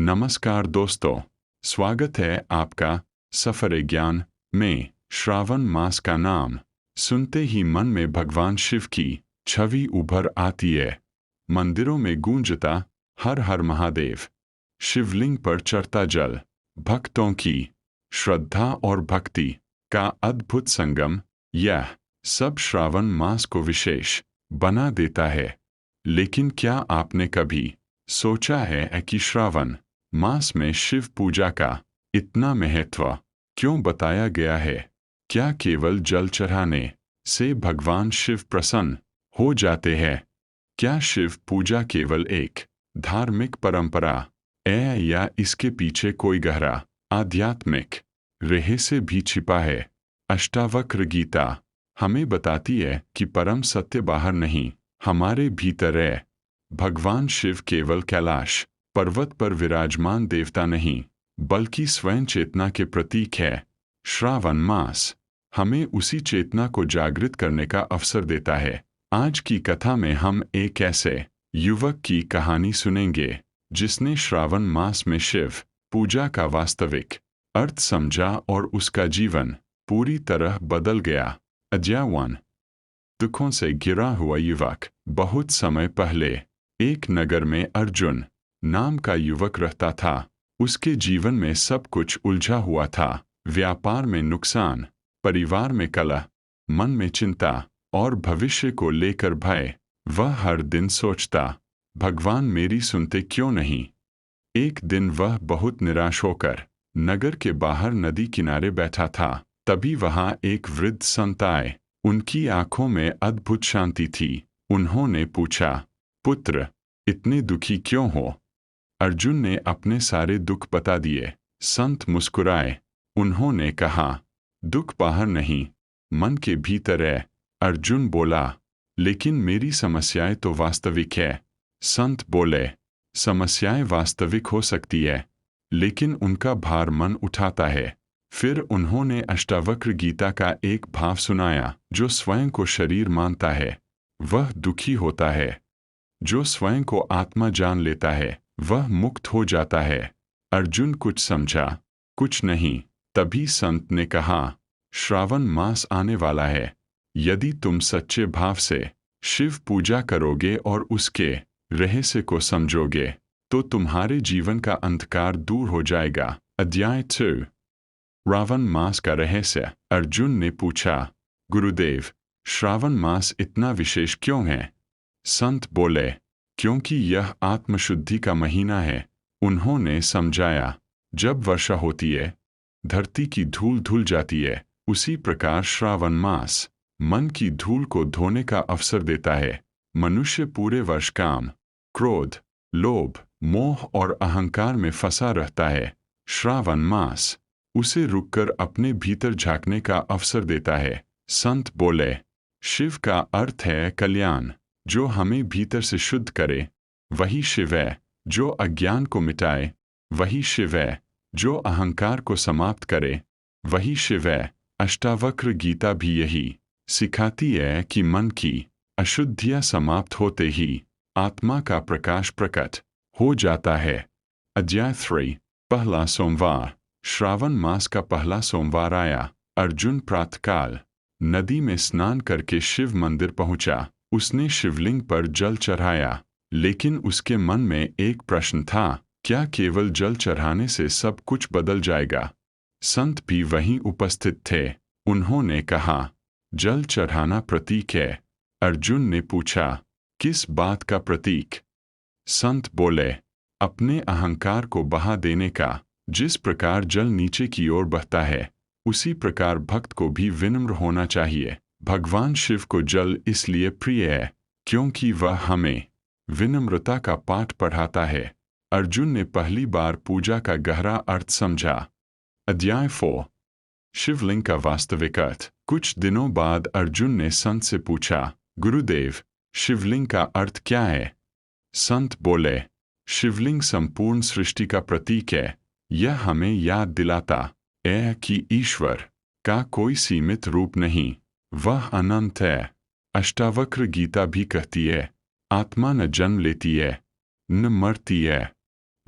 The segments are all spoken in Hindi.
नमस्कार दोस्तों, स्वागत है आपका सफर ज्ञान में। श्रावण मास का नाम सुनते ही मन में भगवान शिव की छवि उभर आती है। मंदिरों में गूंजता हर हर महादेव, शिवलिंग पर चढ़ता जल, भक्तों की श्रद्धा और भक्ति का अद्भुत संगम, यह सब श्रावण मास को विशेष बना देता है। लेकिन क्या आपने कभी सोचा है कि श्रावण मास में शिव पूजा का इतना महत्व क्यों बताया गया है? क्या केवल जल चढ़ाने से भगवान शिव प्रसन्न हो जाते हैं? क्या शिव पूजा केवल एक धार्मिक परंपरा है या इसके पीछे कोई गहरा आध्यात्मिक रहस्य भी छिपा है? अष्टावक्र गीता हमें बताती है कि परम सत्य बाहर नहीं, हमारे भीतर है। भगवान शिव केवल कैलाश पर्वत पर विराजमान देवता नहीं, बल्कि स्वयं चेतना के प्रतीक है। श्रावण मास हमें उसी चेतना को जागृत करने का अवसर देता है। आज की कथा में हम एक ऐसे युवक की कहानी सुनेंगे जिसने श्रावण मास में शिव पूजा का वास्तविक अर्थ समझा और उसका जीवन पूरी तरह बदल गया। अध्याय 1। दुखों से घिरा हुआ युवक। बहुत समय पहले एक नगर में अर्जुन नाम का युवक रहता था। उसके जीवन में सब कुछ उलझा हुआ था। व्यापार में नुकसान, परिवार में कलह, मन में चिंता और भविष्य को लेकर भय। वह हर दिन सोचता, भगवान मेरी सुनते क्यों नहीं? एक दिन वह बहुत निराश होकर नगर के बाहर नदी किनारे बैठा था। तभी वहां एक वृद्ध संत आए। उनकी आंखों में अद्भुत शांति थी। उन्होंने पूछा, पुत्र, इतने दुखी क्यों हो? अर्जुन ने अपने सारे दुख बता दिए। संत मुस्कुराए। उन्होंने कहा, दुख बाहर नहीं, मन के भीतर है। अर्जुन बोला, लेकिन मेरी समस्याएं तो वास्तविक है। संत बोले, समस्याएं वास्तविक हो सकती है, लेकिन उनका भार मन उठाता है। फिर उन्होंने अष्टावक्र गीता का एक भाव सुनाया, जो स्वयं को शरीर मानता है वह दुखी होता है, जो स्वयं को आत्मा जान लेता है वह मुक्त हो जाता है। अर्जुन कुछ समझा, कुछ नहीं। तभी संत ने कहा, श्रावण मास आने वाला है। यदि तुम सच्चे भाव से शिव पूजा करोगे और उसके रहस्य को समझोगे, तो तुम्हारे जीवन का अंधकार दूर हो जाएगा। अध्याय 2। श्रावण मास का रहस्य। अर्जुन ने पूछा, गुरुदेव, श्रावण मास इतना विशेष क्यों है? संत बोले, क्योंकि यह आत्मशुद्धि का महीना है। उन्होंने समझाया, जब वर्षा होती है, धरती की धूल धुल जाती है, उसी प्रकार श्रावण मास मन की धूल को धोने का अवसर देता है। मनुष्य पूरे वर्ष काम, क्रोध, लोभ, मोह और अहंकार में फंसा रहता है। श्रावण मास उसे रुककर अपने भीतर झांकने का अवसर देता है। संत बोले, शिव का अर्थ है कल्याण। जो हमें भीतर से शुद्ध करे वही शिव है। जो अज्ञान को मिटाए वही शिव है। जो अहंकार को समाप्त करे वही शिव है। अष्टावक्र गीता भी यही सिखाती है कि मन की अशुद्धियां समाप्त होते ही आत्मा का प्रकाश प्रकट हो जाता है। अध्याय 3। पहला सोमवार। श्रावण मास का पहला सोमवार आया। अर्जुन प्रातःकाल नदी में स्नान करके शिव मंदिर पहुंचा। उसने शिवलिंग पर जल चढ़ाया, लेकिन उसके मन में एक प्रश्न था, क्या केवल जल चढ़ाने से सब कुछ बदल जाएगा? संत भी वहीं उपस्थित थे। उन्होंने कहा, जल चढ़ाना प्रतीक है। अर्जुन ने पूछा, किस बात का प्रतीक? संत बोले, अपने अहंकार को बहा देने का। जिस प्रकार जल नीचे की ओर बहता है, उसी प्रकार भक्त को भी विनम्र होना चाहिए। भगवान शिव को जल इसलिए प्रिय है क्योंकि वह हमें विनम्रता का पाठ पढ़ाता है। अर्जुन ने पहली बार पूजा का गहरा अर्थ समझा। अध्याय 4। शिवलिंग का वास्तविक अर्थ। कुछ दिनों बाद अर्जुन ने संत से पूछा, गुरुदेव, शिवलिंग का अर्थ क्या है? संत बोले, शिवलिंग संपूर्ण सृष्टि का प्रतीक है। यह हमें याद दिलाता है कि ईश्वर का कोई सीमित रूप नहीं, वह अनंत है। अष्टावक्र गीता भी कहती है, आत्मा न जन्म लेती है, न मरती है,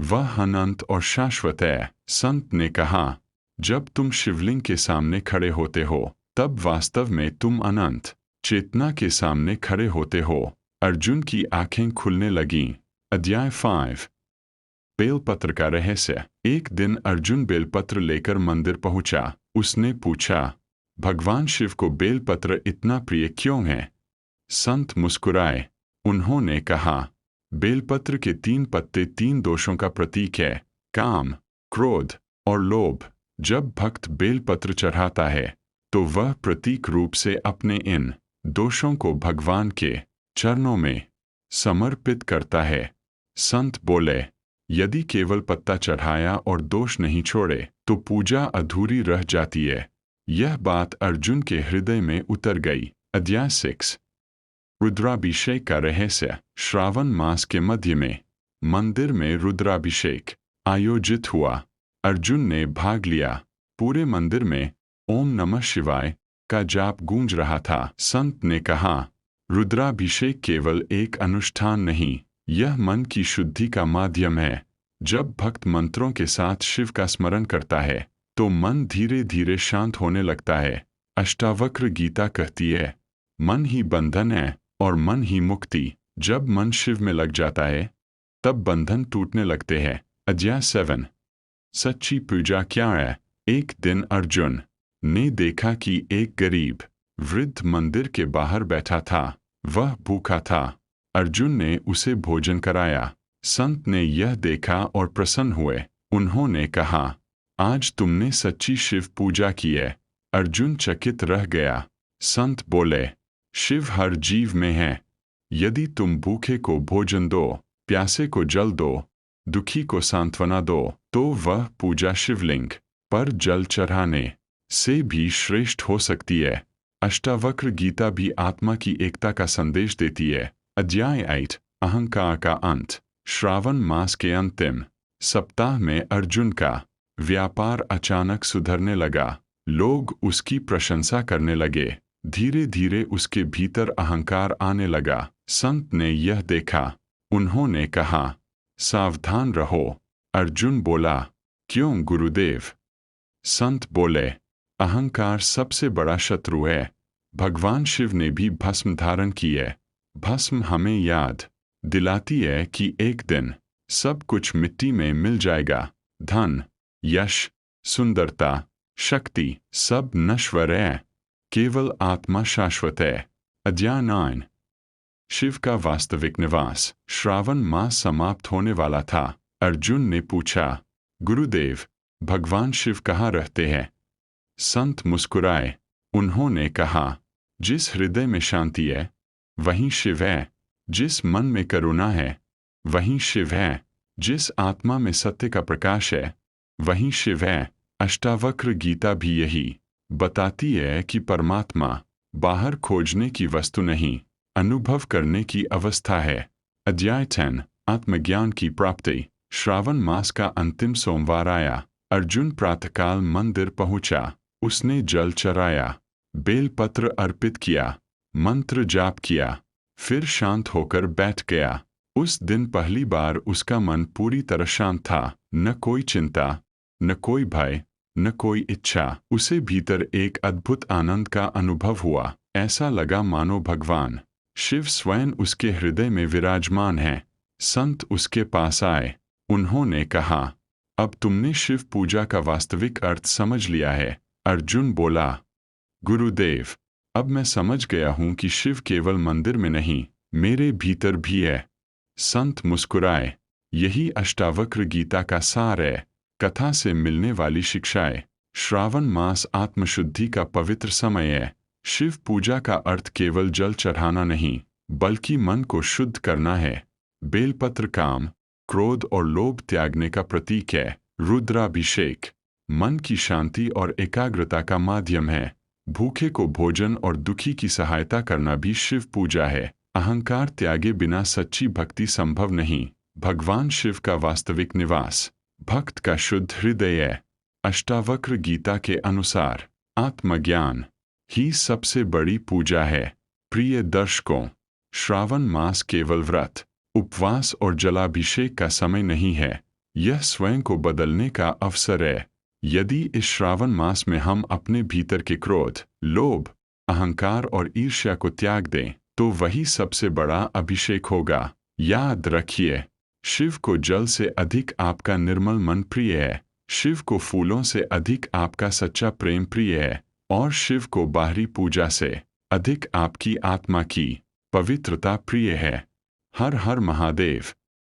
वह अनंत और शाश्वत है। संत ने कहा, जब तुम शिवलिंग के सामने खड़े होते हो तब वास्तव में तुम अनंत चेतना के सामने खड़े होते हो। अर्जुन की आंखें खुलने लगीं। अध्याय 5। बेलपत्र का रहस्य। एक दिन अर्जुन बेलपत्र लेकर मंदिर पहुंचा। उसने पूछा, भगवान शिव को बेलपत्र इतना प्रिय क्यों है? संत मुस्कुराए। उन्होंने कहा, बेलपत्र के 3 पत्ते 3 दोषों का प्रतीक है, काम, क्रोध और लोभ। जब भक्त बेलपत्र चढ़ाता है तो वह प्रतीक रूप से अपने इन दोषों को भगवान के चरणों में समर्पित करता है। संत बोले, यदि केवल पत्ता चढ़ाया और दोष नहीं छोड़े तो पूजा अधूरी रह जाती है। यह बात अर्जुन के हृदय में उतर गई। अध्याय 6। रुद्राभिषेक का रहस्य। श्रावण मास के मध्य में मंदिर में रुद्राभिषेक आयोजित हुआ। अर्जुन ने भाग लिया। पूरे मंदिर में ओम नमः शिवाय का जाप गूंज रहा था। संत ने कहा, रुद्राभिषेक केवल एक अनुष्ठान नहीं, यह मन की शुद्धि का माध्यम है। जब भक्त मंत्रों के साथ शिव का स्मरण करता है तो मन धीरे धीरे शांत होने लगता है। अष्टावक्र गीता कहती है, मन ही बंधन है और मन ही मुक्ति। जब मन शिव में लग जाता है तब बंधन टूटने लगते हैं। अध्याय 7। सच्ची पूजा क्या है? एक दिन अर्जुन ने देखा कि एक गरीब वृद्ध मंदिर के बाहर बैठा था। वह भूखा था। अर्जुन ने उसे भोजन कराया। संत ने यह देखा और प्रसन्न हुए। उन्होंने कहा, आज तुमने सच्ची शिव पूजा की है। अर्जुन चकित रह गया। संत बोले, शिव हर जीव में है। यदि तुम भूखे को भोजन दो, प्यासे को जल दो, दुखी को सांत्वना दो, तो वह पूजा शिवलिंग पर जल चढ़ाने से भी श्रेष्ठ हो सकती है। अष्टावक्र गीता भी आत्मा की एकता का संदेश देती है। अध्याय 8। अहंकार का अंत। श्रावण मास के अंतिम सप्ताह में अर्जुन का व्यापार अचानक सुधरने लगा। लोग उसकी प्रशंसा करने लगे। धीरे धीरे उसके भीतर अहंकार आने लगा। संत ने यह देखा। उन्होंने कहा, सावधान रहो। अर्जुन बोला, क्यों गुरुदेव? संत बोले, अहंकार सबसे बड़ा शत्रु है। भगवान शिव ने भी भस्म धारण की है। भस्म हमें याद दिलाती है कि एक दिन सब कुछ मिट्टी में मिल जाएगा। धन, यश, सुंदरता, शक्ति सब नश्वर है, केवल आत्मा शाश्वत है। अध्याय 9। शिव का वास्तविक निवास। श्रावण मास समाप्त होने वाला था। अर्जुन ने पूछा, गुरुदेव, भगवान शिव कहाँ रहते हैं? संत मुस्कुराए। उन्होंने कहा, जिस हृदय में शांति है वहीं शिव है। जिस मन में करुणा है वहीं शिव है। जिस आत्मा में सत्य का प्रकाश है वहीं शिव है। अष्टावक्र गीता भी यही बताती है कि परमात्मा बाहर खोजने की वस्तु नहीं, अनुभव करने की अवस्था है। अध्याय 10। आत्मज्ञान की प्राप्ति। श्रावण मास का अंतिम सोमवार आया। अर्जुन प्रातःकाल मंदिर पहुंचा। उसने जल चढ़ाया, बेलपत्र अर्पित किया, मंत्र जाप किया, फिर शांत होकर बैठ गया। उस दिन पहली बार उसका मन पूरी तरह शांत था। न कोई चिंता, न कोई भय, न कोई इच्छा। उसे भीतर एक अद्भुत आनंद का अनुभव हुआ। ऐसा लगा मानो भगवान शिव स्वयं उसके हृदय में विराजमान है। संत उसके पास आए। उन्होंने कहा, अब तुमने शिव पूजा का वास्तविक अर्थ समझ लिया है। अर्जुन बोला, गुरुदेव, अब मैं समझ गया हूँ कि शिव केवल मंदिर में नहीं, मेरे भीतर भी है। संत मुस्कुराए। यही अष्टावक्र गीता का सार है, कथा से मिलने वाली शिक्षाएं। श्रावण मास आत्मशुद्धि का पवित्र समय है। शिव पूजा का अर्थ केवल जल चढ़ाना नहीं, बल्कि मन को शुद्ध करना है। बेलपत्र काम, क्रोध और लोभ त्यागने का प्रतीक है। रुद्राभिषेक मन की शांति और एकाग्रता का माध्यम है। भूखे को भोजन और दुखी की सहायता करना भी शिव पूजा है। अहंकार त्यागे बिना सच्ची भक्ति संभव नहीं। भगवान शिव का वास्तविक निवास भक्त का शुद्ध हृदय है। अष्टावक्र गीता के अनुसार आत्मज्ञान ही सबसे बड़ी पूजा है। प्रिय दर्शकों, श्रावण मास केवल व्रत, उपवास और जलाभिषेक का समय नहीं है, यह स्वयं को बदलने का अवसर है। यदि इस श्रावण मास में हम अपने भीतर के क्रोध, लोभ, अहंकार और ईर्ष्या को त्याग दें, तो वही सबसे बड़ा अभिषेक होगा। याद रखिए, शिव को जल से अधिक आपका निर्मल मन प्रिय है, शिव को फूलों से अधिक आपका सच्चा प्रेम प्रिय है, और शिव को बाहरी पूजा से अधिक आपकी आत्मा की पवित्रता प्रिय है। हर हर महादेव।